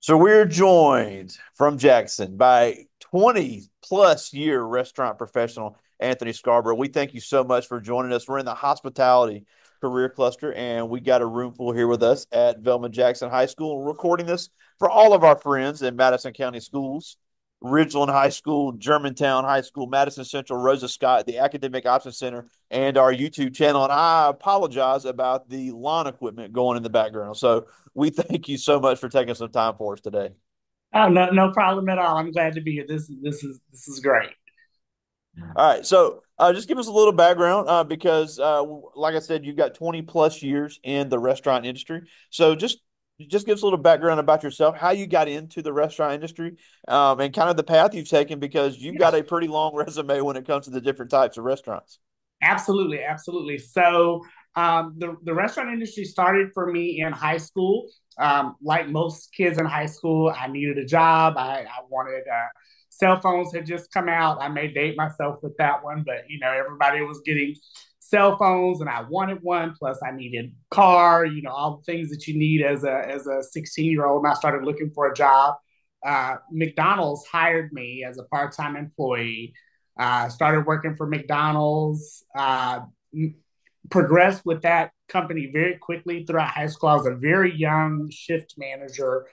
So we're joined from Jackson by 20 plus year restaurant professional Anthony Scarborough. We thank you so much for joining us. We're in the hospitality career cluster, and we got a room full here with us at Velma Jackson High School. We're recording this for all of our friends in Madison County schools, Ridgeland High School, Germantown High School, Madison Central, Rosa Scott, the Academic Options Center, and our YouTube channel. And I apologize about the lawn equipment going in the background. So we thank you so much for taking some time for us today. Oh, no problem at all. I'm glad to be here. This is great. All right, so just give us a little background because, like I said, you've got 20 plus years in the restaurant industry. So just give us a little background about yourself, how you got into the restaurant industry, and kind of the path you've taken because you've Yeah, got a pretty long resume when it comes to the different types of restaurants. absolutely, absolutely. So, the restaurant industry started for me in high school. Like most kids in high school, I needed a job. I wanted cell phones had just come out. I may date myself with that one, but everybody was getting cell phones, and I wanted one. Plus, I needed a car. All the things that you need as a 16-year old. And I started looking for a job. McDonald's hired me as a part-time employee. Started working for McDonald's. Progressed with that company very quickly throughout high school. I was a very young shift manager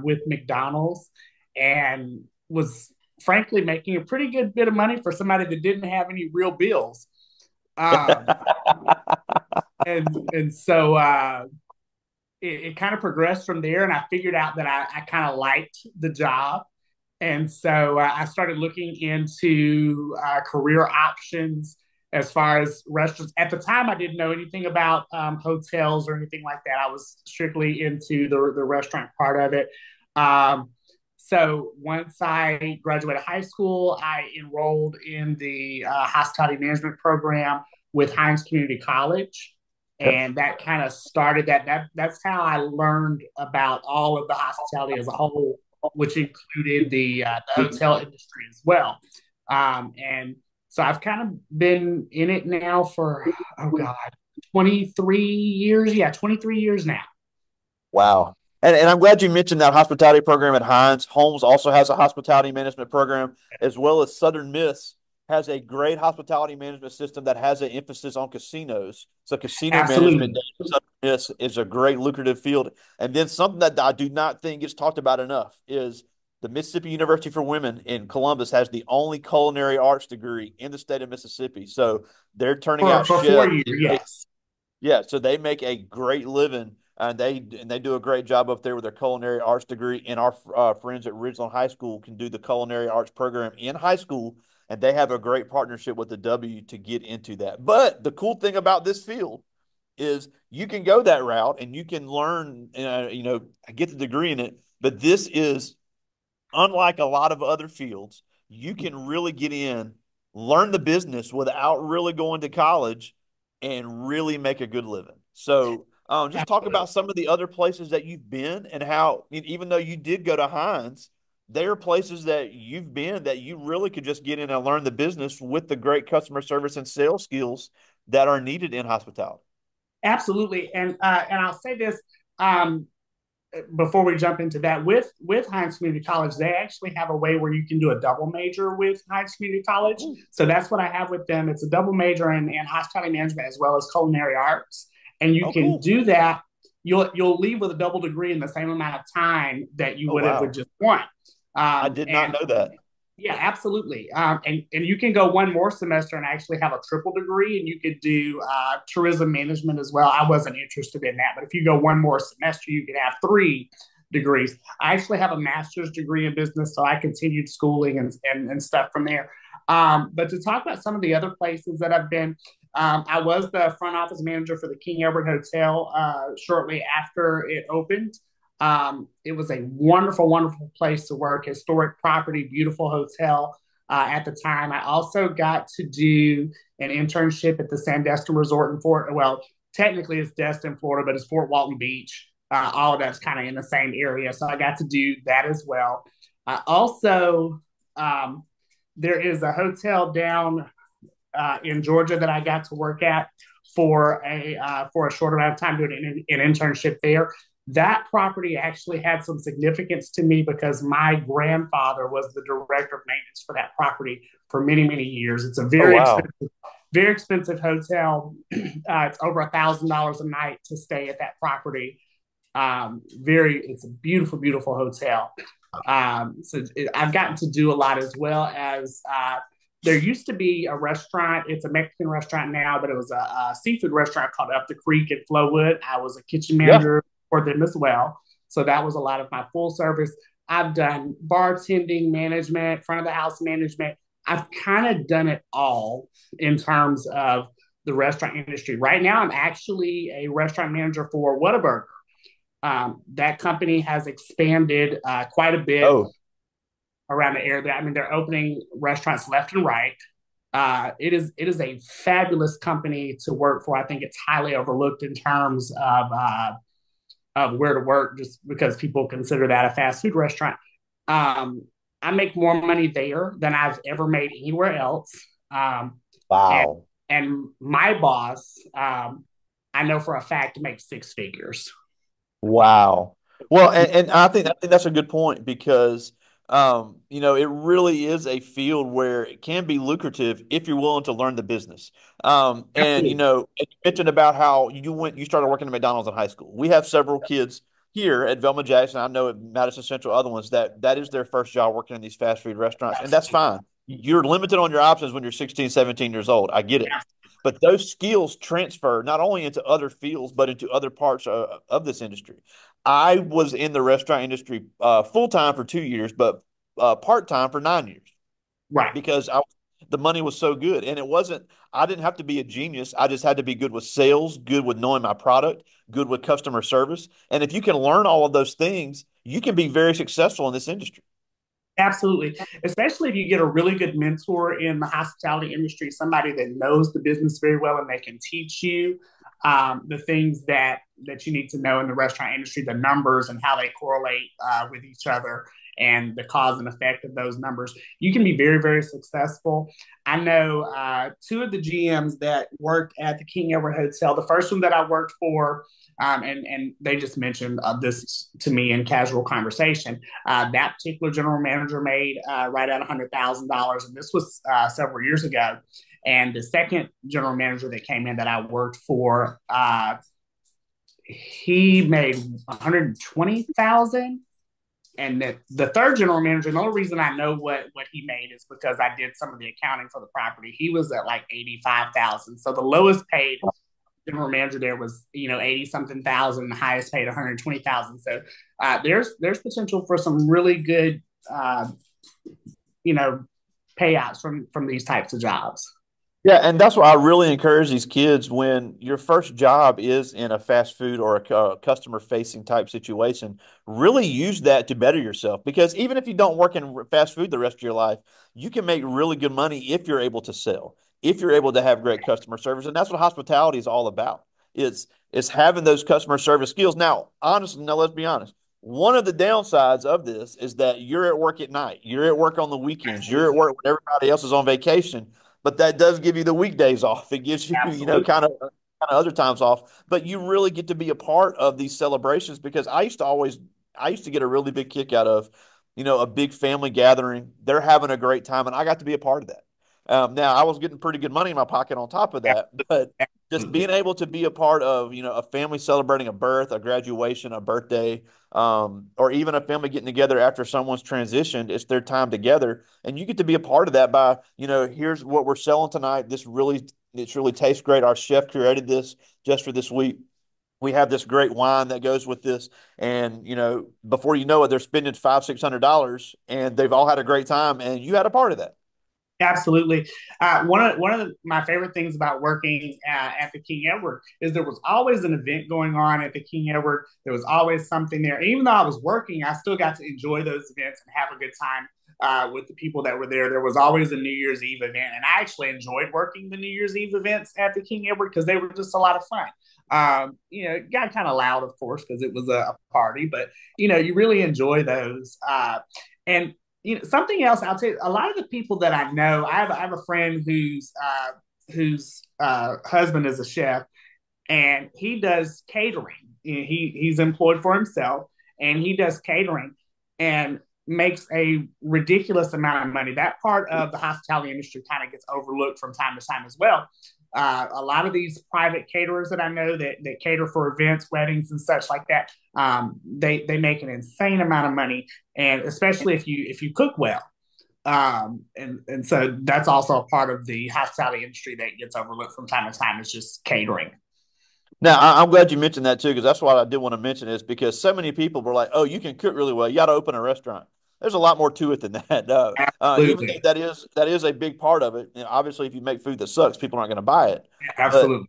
with McDonald's, and was frankly making a pretty good bit of money for somebody that didn't have any real bills. Um, and so it kind of progressed from there, and I figured out that I kind of liked the job. And so I started looking into career options as far as restaurants. At the time, I didn't know anything about hotels or anything like that. I was strictly into the restaurant part of it. Um, so once I graduated high school, I enrolled in the hospitality management program with Hines Community College. And that kind of started that's how I learned about all of the hospitality as a whole, which included the hotel industry as well. And so I've kind of been in it now for, oh God, 23 years. Yeah, 23 years now. Wow. And I'm glad you mentioned that hospitality program at Hines. Holmes also has a hospitality management program, as well as Southern Miss has a great hospitality management system that has an emphasis on casinos. So casino management Absolutely. down at Southern Miss is a great lucrative field. And then something that I do not think gets talked about enough is the Mississippi University for Women in Columbus has the only culinary arts degree in the state of Mississippi. So they're turning out For four chefs. years, yes. Yeah, so they make a great living, and they do a great job up there with their culinary arts degree. And our friends at Ridgeland High School can do the culinary arts program in high school, and they have a great partnership with the W to get into that. But the cool thing about this field is you can go that route and you can learn, get the degree in it. But this is unlike a lot of other fields. You can really get in, learn the business without really going to college and really make a good living. So, just talk Absolutely. about some of the other places that you've been and how, even though you did go to Hines, there are places that you've been that you really could just get in and learn the business with the great customer service and sales skills that are needed in hospitality. Absolutely. And I'll say this, um, before we jump into that, with Hines Community College, they actually have a way where you can do a double major with Hines Community College. Ooh. So that's what I have with them. It's a double major in hospitality management as well as culinary arts, and you Oh, can cool. do that. You'll leave with a double degree in the same amount of time that you Oh, would have with wow. just one. I did not And know that. yeah, absolutely. And you can go one more semester and actually have a triple degree, and you could do tourism management as well. I wasn't interested in that, but if you go one more semester, you could have three degrees. I actually have a master's degree in business, so I continued schooling and stuff from there. But to talk about some of the other places that I've been, I was the front office manager for the King Edward Hotel shortly after it opened. It was a wonderful, wonderful place to work, historic property, beautiful hotel at the time. I also got to do an internship at the Sandestin Resort in well, technically it's Destin, Florida, but it's Fort Walton Beach. All of that's kind of in the same area. So I got to do that as well. Also, um, there is a hotel down in Georgia that I got to work at for a short amount of time doing an internship there. That property actually had some significance to me because my grandfather was the director of maintenance for that property for many, many years. It's a Oh, wow. very expensive hotel. It's over $1,000 a night to stay at that property. It's a beautiful, beautiful hotel. I've gotten to do a lot as well as there used to be a restaurant. It's a Mexican restaurant now, but it was a seafood restaurant called Up the Creek in Flowwood. I was a kitchen Yeah. manager for them as well. So that was a lot of my full service. I've done bartending management, front of the house management. I've kind of done it all in terms of the restaurant industry. Right now, I'm actually a restaurant manager for Whataburger. That company has expanded quite a bit Oh, around the area. I mean, they're opening restaurants left and right. It is a fabulous company to work for. I think it's highly overlooked in terms of where to work, just because people consider that a fast food restaurant. Um, I make more money there than I've ever made anywhere else. And wow. my boss, I know for a fact, makes six figures. Wow. Well, and I think that's a good point because it really is a field where it can be lucrative if you're willing to learn the business. And Absolutely. you mentioned about how you started working at McDonald's in high school. We have several kids here at Velma Jackson. I know at Madison Central, other ones that is their first job working in these fast food restaurants, and that's fine. You're limited on your options when you're 16, 17 years old. I get it. But those skills transfer not only into other fields, but into other parts of this industry. I was in the restaurant industry full time for 2 years, but part time for 9 years Right. because the money was so good. And it wasn't, I didn't have to be a genius. I just had to be good with sales, good with knowing my product, good with customer service. And if you can learn all of those things, you can be very successful in this industry. Absolutely. Especially if you get a really good mentor in the hospitality industry, somebody that knows the business very well and they can teach you the things that you need to know in the restaurant industry, the numbers and how they correlate with each other and the cause and effect of those numbers. You can be very, very successful. I know two of the GMs that worked at the King Edward Hotel. The first one that I worked for, and they just mentioned this to me in casual conversation. That particular general manager made right at $100,000, and this was several years ago. And the second general manager that came in that I worked for, he made 120,000. And the third general manager, the only reason I know what he made is because I did some of the accounting for the property. He was at like 85,000. So the lowest paid general manager there was 80 something thousand, the highest paid 120,000. So there's potential for some really good uh, you know payouts from these types of jobs. Yeah, and that's why I really encourage these kids when your first job is in a fast food or a customer facing type situation, really use that to better yourself. Because even if you don't work in fast food the rest of your life, you can make really good money if you're able to sell, if you're able to have great customer service. And that's what hospitality is all about. It's having those customer service skills. Now, honestly, now let's be honest. One of the downsides of this is that you're at work at night, you're at work on the weekends, you're at work when everybody else is on vacation, but that does give you the weekdays off. It gives you, Absolutely. kind of other times off. But you really get to be a part of these celebrations because I used to get a really big kick out of, a big family gathering. They're having a great time, and I got to be a part of that. Now I was getting pretty good money in my pocket on top of that, but just Absolutely. being able to be a part of, a family celebrating a birth, a graduation, a birthday, or even a family getting together after someone's transitioned, it's their time together, and you get to be a part of that by, here's what we're selling tonight. It really tastes great. Our chef created this just for this week. We have this great wine that goes with this, and before you know it, they're spending $500-600, and they've all had a great time, and you had a part of that. Absolutely. One of my favorite things about working at the King Edward is there was always an event going on at the King Edward. There was always something there. Even though I was working, I still got to enjoy those events and have a good time with the people that were there. There was always a New Year's Eve event, and I actually enjoyed working the New Year's Eve events at the King Edward because they were just a lot of fun. It got kind of loud, of course, because it was a party, but you really enjoy those. And something else I'll tell you. A lot of the people that I know, I have a friend whose husband is a chef, and he does catering. he's employed for himself, and he does catering and makes a ridiculous amount of money. That part of the hospitality industry kind of gets overlooked from time to time as well. A lot of these private caterers that I know that cater for events, weddings, and such like that, they make an insane amount of money, and especially if you cook well. And so that's also a part of the hospitality industry that gets overlooked from time to time. Is just catering. Now, I'm glad you mentioned that too, because that's what I did want to mention is because so many people were like, "Oh, you can cook really well. You got to open a restaurant." There's a lot more to it than that. Even though Absolutely, that is a big part of it. Obviously, if you make food that sucks, people aren't going to buy it. But absolutely.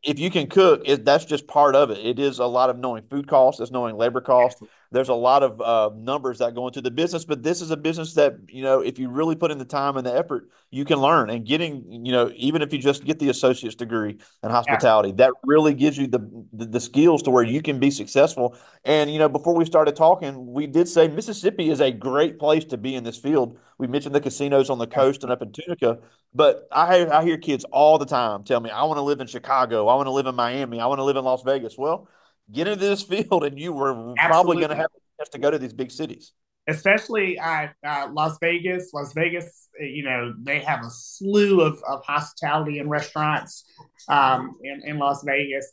if you can cook, that's just part of it. It is a lot of knowing food costs, it's knowing labor costs. There's a lot of numbers that go into the business, but this is a business that, if you really put in the time and the effort, you can learn. And getting, even if you just get the associate's degree in hospitality, that really gives you the skills to where you can be successful. And, before we started talking, we did say Mississippi is a great place to be in this field. We mentioned the casinos on the coast and up in Tunica. But I hear kids all the time tell me, I want to live in Chicago. I want to live in Miami. I want to live in Las Vegas. Well, get into this field and you were probably going to Absolutely. have a chance to go to these big cities. Especially Las Vegas. Las Vegas, they have a slew of hospitality and restaurants in Las Vegas.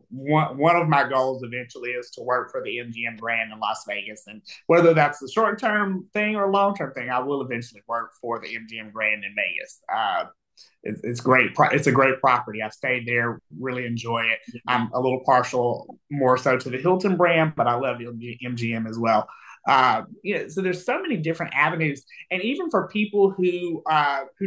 One of my goals eventually is to work for the MGM Grand in Las Vegas, and whether that's a short term thing or a long term thing, I will eventually work for the MGM Grand in Vegas. It's great. It's a great property. I've stayed there, really enjoy it. I'm a little partial more so to the Hilton brand, but I love MGM as well. So there's so many different avenues, and even for people who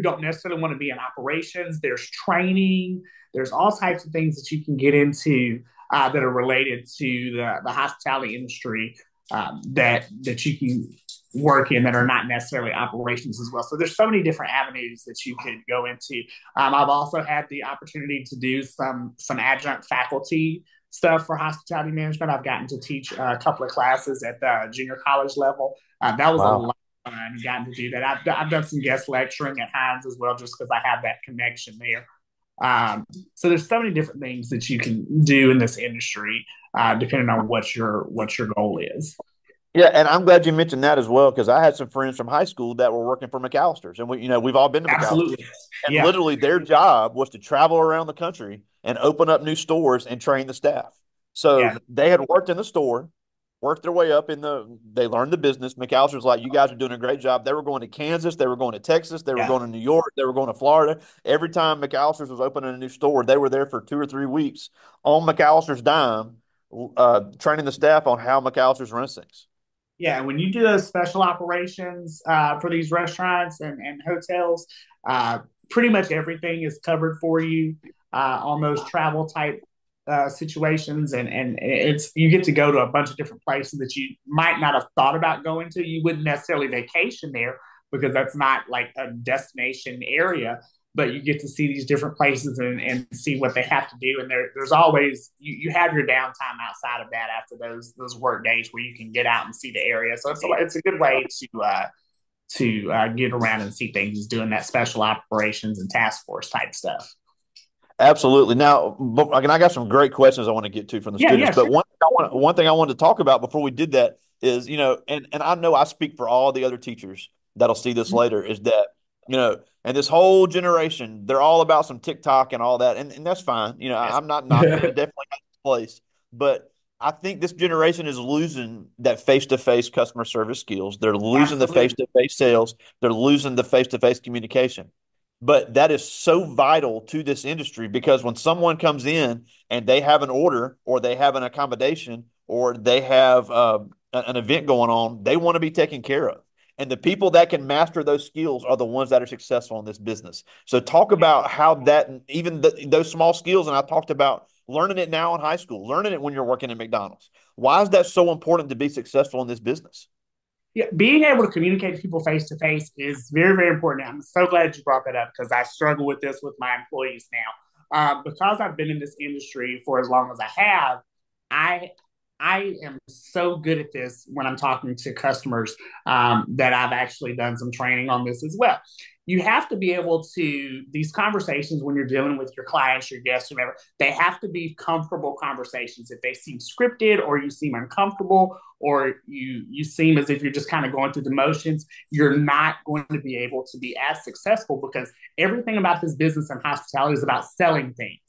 don't necessarily want to be in operations, there's training. There's all types of things that you can get into that are related to the hospitality industry that you can work in that are not necessarily operations as well. So there's so many different avenues that you could go into. I've also had the opportunity to do some adjunct faculty stuff for hospitality management. I've gotten to teach a couple of classes at the junior college level. That was a Wow. lot of fun. Gotten to do that. I've done some guest lecturing at Hines as well, just because I have that connection there. So there's so many different things that you can do in this industry, depending on what your goal is. Yeah, and I'm glad you mentioned that as well because I had some friends from high school that were working for McAllister's, and we've all been to McAllister's, Absolutely. and Yeah. literally their job was to travel around the country and open up new stores and train the staff. So Yeah. they had worked in the store, worked their way up they learned the business. McAllister's like, you guys are doing a great job. They were going to Kansas, they were going to Texas, they were Yeah. going to New York, they were going to Florida. Every time McAllister's was opening a new store, they were there for 2 or 3 weeks on McAllister's dime, training the staff on how McAllister's runs things. Yeah, when you do those special operations for these restaurants and hotels, pretty much everything is covered for you on those travel type situations, and it's you get to go to a bunch of different places that you might not have thought about going to. You wouldn't necessarily vacation there because that's not like a destination area, but you get to see these different places and see what they have to do. And there's always you have your downtime outside of that after those work days where you can get out and see the area. So it's a good way to get around and see things, doing that special operations and task force type stuff. Absolutely. Now, I got some great questions I want to get to from the Yeah, students, yeah, but sure. one thing I wanted to talk about before we did that is, and I know I speak for all the other teachers that'll see this later, is that, and this whole generation, they're all about some TikTok and all that, and that's fine. Yes. I'm not knocking it. It definitely has its place, but I think this generation is losing that face-to-face customer service skills. They're losing the Absolutely. face-to-face sales. They're losing the face-to-face communication. But that is so vital to this industry because when someone comes in and they have an order or they have an accommodation or they have an event going on, they want to be taken care of. And the people that can master those skills are the ones that are successful in this business. So talk about how that, even those small skills, and I talked about learning it now in high school, learning it when you're working at McDonald's. Why is that so important to be successful in this business? Yeah, being able to communicate to people face to face is very, very important. I'm so glad you brought that up because I struggle with this with my employees now. Because I've been in this industry for as long as I have, I I am so good at this when I'm talking to customers that I've actually done some training on this as well. You have to be able to, these conversations when you're dealing with your clients, your guests, whoever, they have to be comfortable conversations. If they seem scripted or you seem uncomfortable or you seem as if you're just kind of going through the motions, you're not going to be able to be as successful because everything about this business and hospitality is about selling things.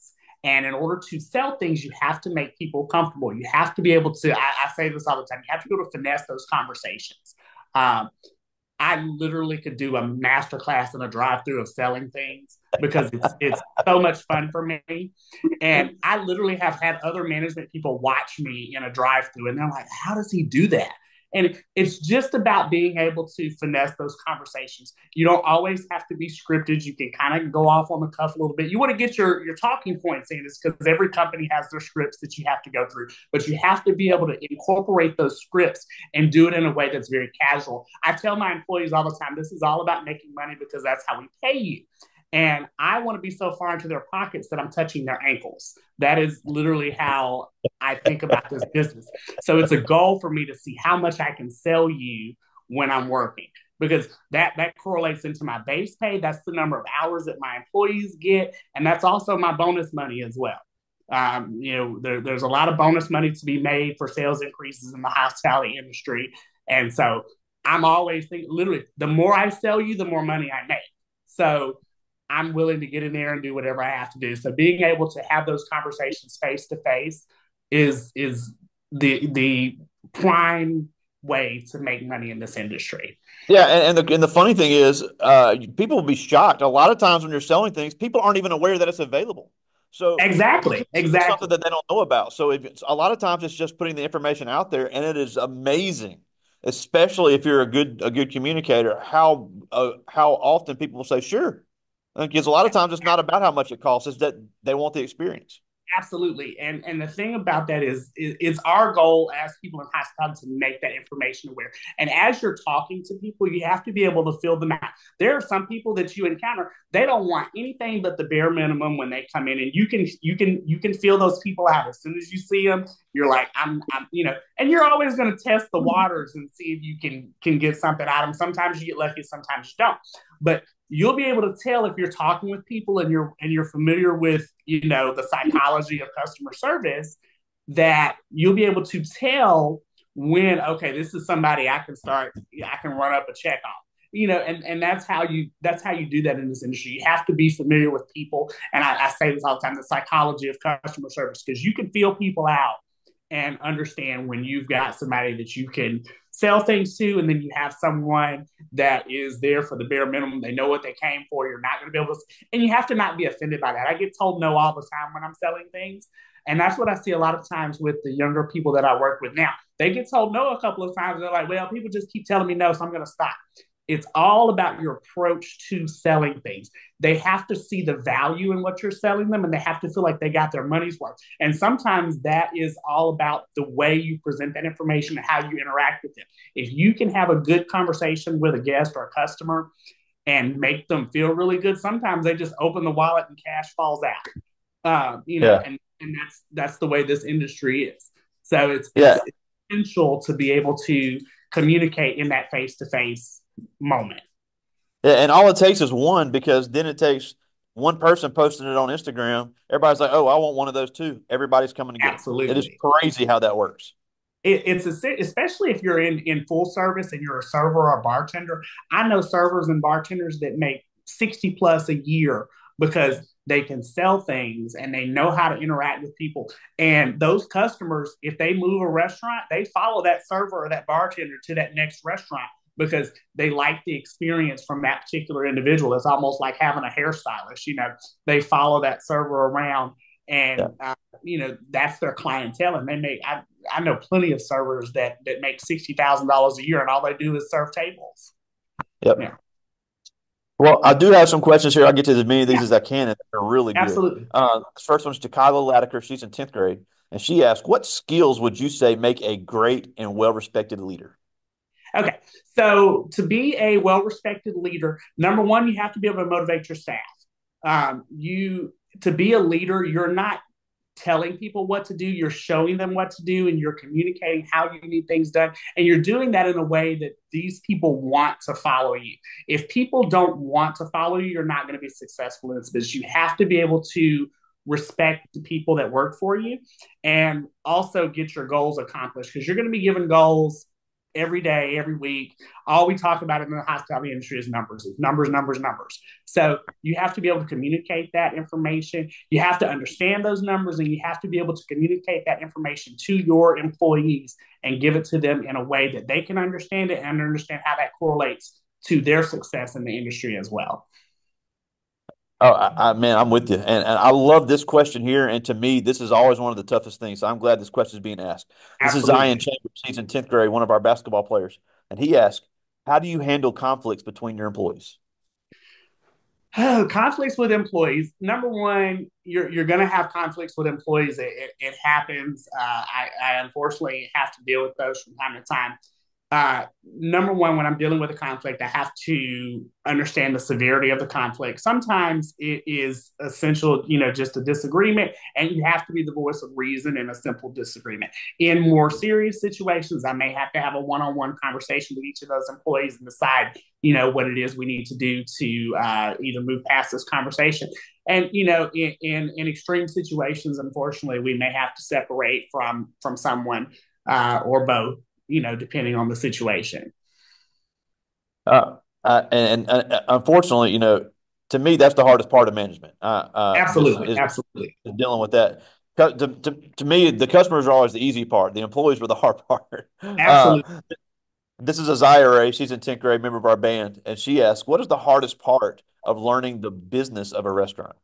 And in order to sell things, you have to make people comfortable. You have to be able to, I say this all the time, you have to be able to finesse those conversations. Um, I literally could do a master class in a drive-through of selling things because it's so much fun for me. And I literally have had other management people watch me in a drive-through and they're like, how does he do that? And it's just about being able to finesse those conversations. You don't always have to be scripted. You can kind of go off on the cuff a little bit. You want to get your talking points in, is because every company has their scripts that you have to go through. But you have to be able to incorporate those scripts and do it in a way that's very casual. I tell my employees all the time, this is all about making money because that's how we pay you. And I want to be so far into their pockets that I'm touching their ankles. That is literally how I think about this business. So it's a goal for me to see how much I can sell you when I'm working because that correlates into my base pay. That's the number of hours that my employees get, and that's also my bonus money as well. There's a lot of bonus money to be made for sales increases in the hospitality industry, and so I'm always thinking, literally, the more I sell you, the more money I make. So I'm willing to get in there and do whatever I have to do. So being able to have those conversations face to face is the prime way to make money in this industry. Yeah, and the funny thing is, people will be shocked. A lot of times when you're selling things, people aren't even aware that it's available. So you Exactly, could sell something exactly. that they don't know about. So if it's, a lot of times it's just putting the information out there, and it is amazing, especially if you're a good communicator. How often people will say, "Sure," because a lot of times it's not about how much it costs; it's that they want the experience. Absolutely. And the thing about that is it's our goal as people in hospitality to make that information aware. And as you're talking to people, you have to be able to fill them out. There are some people that you encounter, they don't want anything but the bare minimum when they come in. And you can feel those people out. As soon as you see them, you're like, and you're always going to test the waters and see if you can get something out of them. Sometimes you get lucky, sometimes you don't. But you'll be able to tell if you're talking with people and you're familiar with the psychology of customer service, that you'll be able to tell when, okay, this is somebody I can run up a check on, and that's how you do that in this industry. You have to be familiar with people, and I say this all the time, the psychology of customer service, because you can feel people out and understand when you've got somebody that you can sell things to, and then you have someone that is there for the bare minimum. They know what they came for. You're not going to be able to, and you have to not be offended by that. I get told no all the time when I'm selling things. And that's what I see a lot of times with the younger people that I work with now. They get told no a couple of times. They're like, well, people just keep telling me no, so I'm going to stop. It's all about your approach to selling things. They have to see the value in what you're selling them, and they have to feel like they got their money's worth. And sometimes that is all about the way you present that information and how you interact with them. If you can have a good conversation with a guest or a customer and make them feel really good, sometimes they just open the wallet and cash falls out. Yeah, And that's the way this industry is. So it's yeah, essential to be able to communicate in that face to face moment. yeah. And all it takes is one, because then it takes one person posting it on Instagram. Everybody's like, "Oh, I want one of those too." Everybody's coming to get them. It is Absolutely. crazy how that works. It's especially if you're in full service and you're a server or a bartender. I know servers and bartenders that make 60 plus a year because they can sell things and they know how to interact with people. And those customers, if they move a restaurant, they follow that server or that bartender to that next restaurant because they like the experience from that particular individual. It's almost like having a hairstylist. They follow that server around, Yeah. and that's their clientele, and they make. I know plenty of servers that make $60,000 a year, and all they do is serve tables. Yep. Yeah, Well, I do have some questions here. I'll get to as many of these yeah, as I can, and they're really good. absolutely. This first one's to Kyla Latiker. She's in 10th grade, and she asked, "What skills would you say make a great and well-respected leader?" Okay, so to be a well-respected leader, number one, you have to be able to motivate your staff. You To be a leader, you're not. telling people what to do, you're showing them what to do, and you're communicating how you need things done. And you're doing that in a way that these people want to follow you. If people don't want to follow you, you're not going to be successful in this business. You have to be able to respect the people that work for you and also get your goals accomplished because you're going to be given goals every day, every week. All we talk about in the hospitality industry is numbers, numbers, numbers, numbers. So you have to be able to communicate that information. You have to understand those numbers and you have to be able to communicate that information to your employees and give it to them in a way that they can understand it and understand how that correlates to their success in the industry as well. Oh, man, I'm with you, and I love this question here. And to me, this is always one of the toughest things. So I'm glad this question is being asked. This is Zion Absolutely. Chambers. He's in 10th grade, one of our basketball players, and he asked, "How do you handle conflicts between your employees?" Conflicts with employees. Number one, you're going to have conflicts with employees. It happens. I unfortunately have to deal with those from time to time. Number one, when I'm dealing with a conflict, I have to understand the severity of the conflict. Sometimes it is essential, just a disagreement, and you have to be the voice of reason in a simple disagreement. In more serious situations, I may have to have a one-on-one conversation with each of those employees and decide, what it is we need to do to either move past this conversation. And in extreme situations, unfortunately, we may have to separate from someone or both, depending on the situation. Unfortunately, to me, that's the hardest part of management. This Absolutely, is absolutely, dealing with that. To me, the customers are always the easy part. The employees were the hard part. absolutely. This is Azaya Ray. She's in 10th grade, member of our band, and she asks, "What is the hardest part of learning the business of a restaurant?"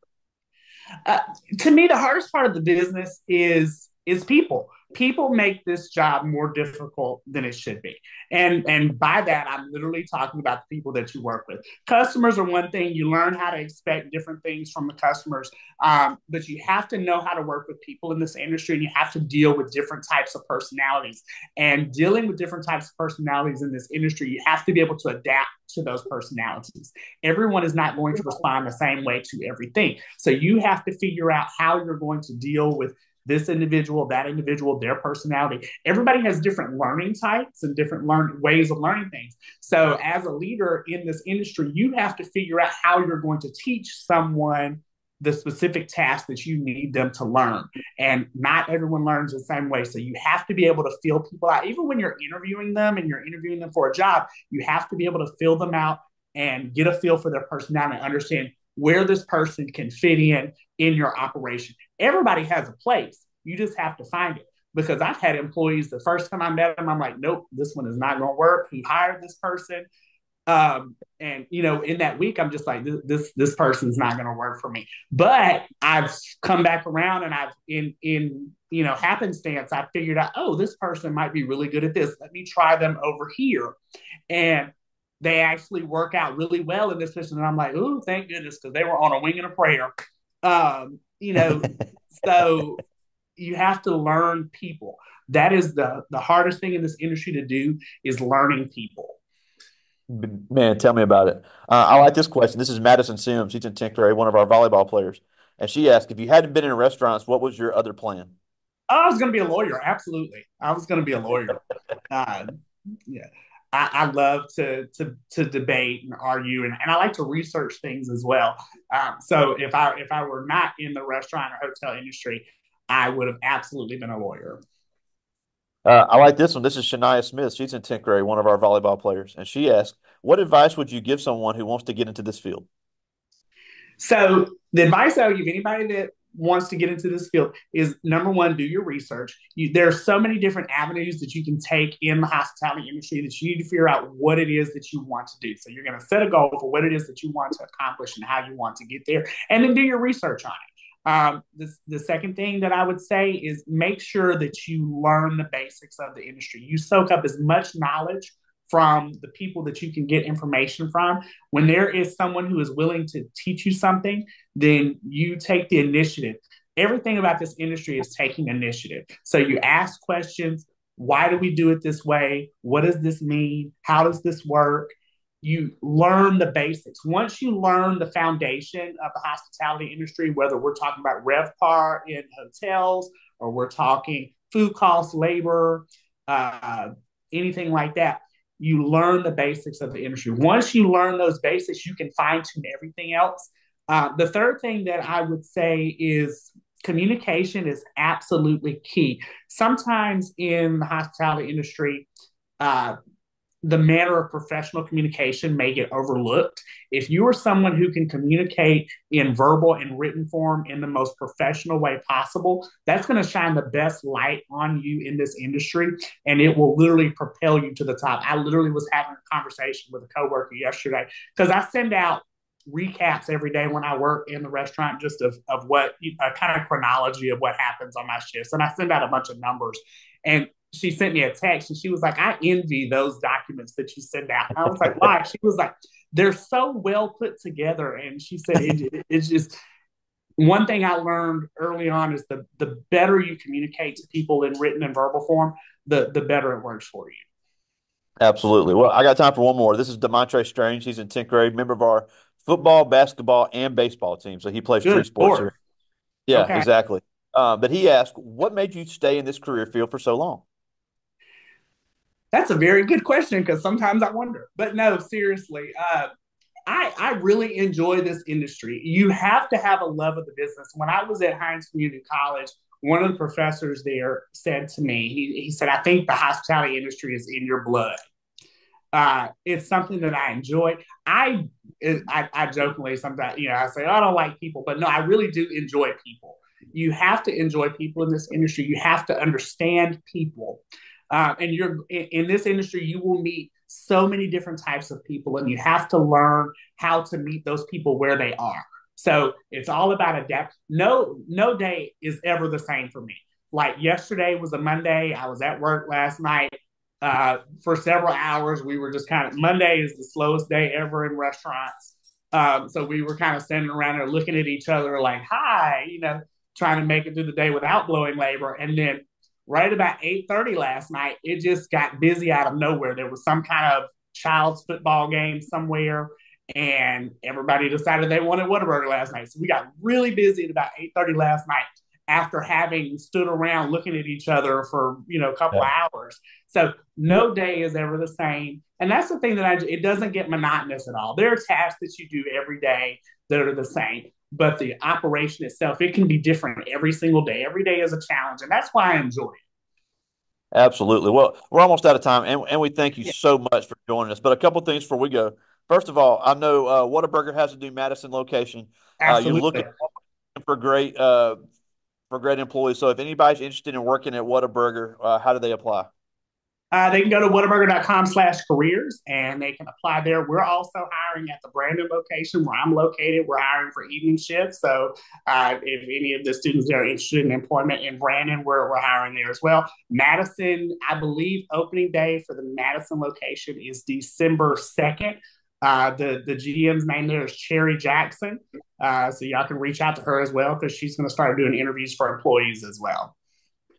Uh, to me, the hardest part of the business is people. People make this job more difficult than it should be, and by that I'm literally talking about the people that you work with. Customers are one thing; you learn how to expect different things from the customers, but you have to know how to work with people in this industry, and you have to deal with different types of personalities. And dealing with different types of personalities in this industry, you have to be able to adapt to those personalities. Everyone is not going to respond the same way to everything. So you have to figure out how you're going to deal with this individual, that individual, their personality. Everybody has different learning types and different ways of learning things. So as a leader in this industry, you have to figure out how you're going to teach someone the specific task that you need them to learn. And not everyone learns the same way. So you have to be able to feel people out. Even when you're interviewing them and you're interviewing them for a job, you have to be able to fill them out and get a feel for their personality and understand where this person can fit in your operation. Everybody has a place. You just have to find it. Because I've had employees, the first time I met them, I'm like, nope, this one is not going to work. Who hired this person? And in that week, I'm just like, this person's not going to work for me. But I've come back around, and I've in happenstance, I figured out, oh, this person might be really good at this. Let me try them over here, and they actually work out really well in this position. And I'm like, oh, thank goodness, because they were on a wing and a prayer. Um, you know, so you have to learn people. That is the hardest thing in this industry to do is learning people. Man, tell me about it. I like this question. This is Madison Sims. She's in 10th grade, one of our volleyball players. And she asked, if you hadn't been in restaurants, what was your other plan? I was going to be a lawyer. Absolutely, I was going to be a lawyer. Uh, yeah, I love to debate and argue, and I like to research things as well. So if I were not in the restaurant or hotel industry, I would have absolutely been a lawyer. I like this one. This is Shania Smith. She's in 10th grade, one of our volleyball players. And she asked, what advice would you give someone who wants to get into this field? So the advice I would give anybody that wants to get into this field is number one, do your research. There are so many different avenues that you can take in the hospitality industry that you need to figure out what it is that you want to do. So you're going to set a goal for what it is that you want to accomplish and how you want to get there, and then do your research on it. The second thing that I would say is make sure that you learn the basics of the industry. You soak up as much knowledge from the people that you can get information from. When there is someone who is willing to teach you something, then you take the initiative. Everything about this industry is taking initiative. So you ask questions. Why do we do it this way? What does this mean? How does this work? you learn the basics. Once you learn the foundation of the hospitality industry, whether we're talking about RevPAR in hotels or we're talking food costs, labor, uh, anything like that, you learn the basics of the industry. Once you learn those basics, you can fine tune everything else. The third thing that I would say is communication is absolutely key. Sometimes in the hospitality industry, uh, the manner of professional communication may get overlooked. If you are someone who can communicate in verbal and written form in the most professional way possible, that's going to shine the best light on you in this industry, and it will literally propel you to the top. I literally was having a conversation with a coworker yesterday because I send out recaps every day when I work in the restaurant, just of what a kind of chronology of what happens on my shifts. And I send out a bunch of numbers. And she sent me a text and she was like, I envy those documents that you send out. And I was like, why? She was like, they're so well put together. And she said, it's just one thing I learned early on is the better you communicate to people in written and verbal form, the better it works for you. Absolutely. Well, I got time for one more. This is Demontre Strange. He's in 10th grade, member of our football, basketball, and baseball team. So he plays three Good sports Lord. here. Yeah, Okay. exactly. But he asked, what made you stay in this career field for so long? That's a very good question because sometimes I wonder. But no, seriously, I really enjoy this industry. You have to have a love of the business. When I was at Hines Community College, one of the professors there said to me, he said, I think the hospitality industry is in your blood. It's something that I enjoy. I jokingly sometimes, I say, oh, I don't like people, but no, I really do enjoy people. You have to enjoy people in this industry. You have to understand people. And you're in this industry, you will meet so many different types of people, and you have to learn how to meet those people where they are. So it's all about adapt. No day is ever the same for me. Like yesterday was a Monday. I was at work last night for several hours. We were just kind of Monday is the slowest day ever in restaurants. So we were kind of standing around there looking at each other like, hi, trying to make it through the day without blowing labor. And then right about 8:30 last night, it just got busy out of nowhere. There was some kind of child's football game somewhere, and everybody decided they wanted Whataburger last night. So we got really busy at about 8:30 last night after having stood around looking at each other for a couple Yeah. of hours. So no day is ever the same, and that's the thing that it doesn't get monotonous at all. There are tasks that you do every day that are the same, but the operation itself, it can be different every single day. Every day is a challenge, and that's why I enjoy it. Absolutely. Well, we're almost out of time, and we thank you Yeah, so much for joining us. But a couple things before we go. First of all, I know Whataburger has a new Madison location. You're absolutely. looking for great employees. So if anybody's interested in working at Whataburger, how do they apply? They can go to whataburger.com/careers and they can apply there. We're also hiring at the Brandon location where I'm located. We're hiring for evening shifts. So if any of the students that are interested in employment in Brandon, we're hiring there as well. Madison, I believe opening day for the Madison location is December 2nd. The GM's name there is Cherry Jackson. So y'all can reach out to her as well because she's going to start doing interviews for employees as well.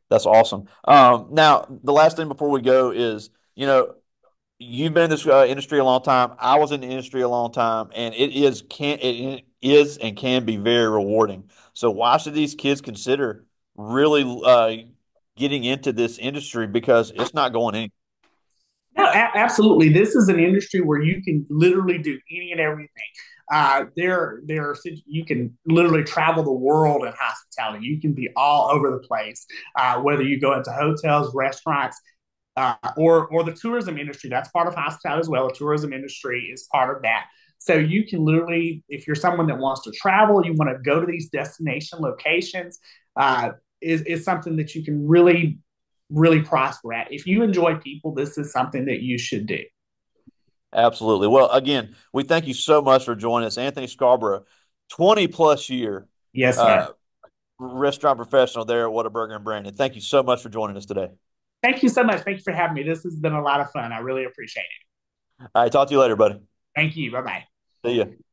That's awesome. Now, the last thing before we go is, you've been in this industry a long time. I was in the industry a long time, and it is and can be very rewarding. So why should these kids consider really getting into this industry because it's not going anywhere? No, absolutely. This is an industry where you can literally do any and everything. You can literally travel the world in hospitality. You can be all over the place, whether you go into hotels, restaurants, or the tourism industry. That's part of hospitality as well. The tourism industry is part of that. So you can literally, if you're someone that wants to travel, you want to go to these destination locations, is something that you can really prosper at. If you enjoy people, this is something that you should do. Absolutely. Well, again, we thank you so much for joining us, Anthony Scarborough, 20 plus year Yes, sir. uh, restaurant professional there at Whataburger and Brandon. Thank you so much for joining us today. Thank you so much. Thank you for having me. This has been a lot of fun. I really appreciate it. All right, talk to you later, buddy. Thank you. Bye bye. See you.